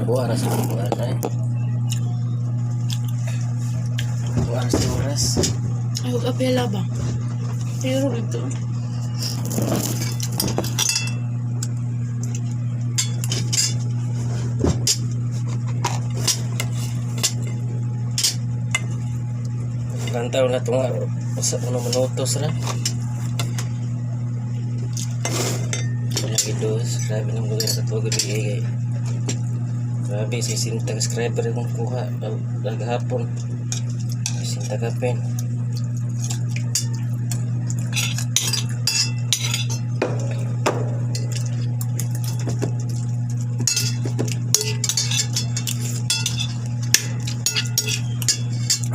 buah rasa buah ay. Buah oras. Ay, huwag apela ba? Pero ito. Lantaw na ito nga. Sa ano minutos na. Walang videos. Grabe nang gawin sa tuwa gabi. Grabe, 60 subscriber yung kuha. Naghapon. 60 ka pen.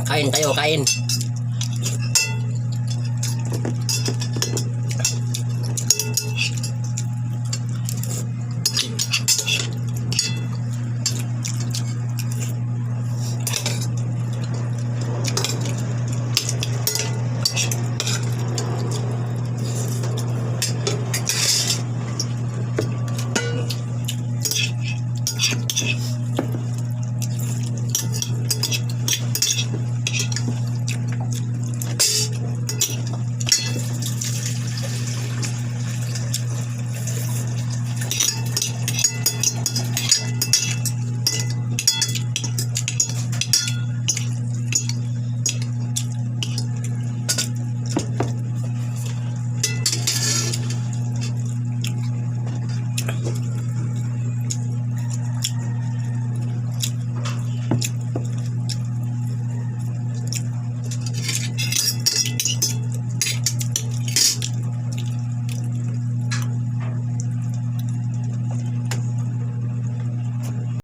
Kain tayo, kain.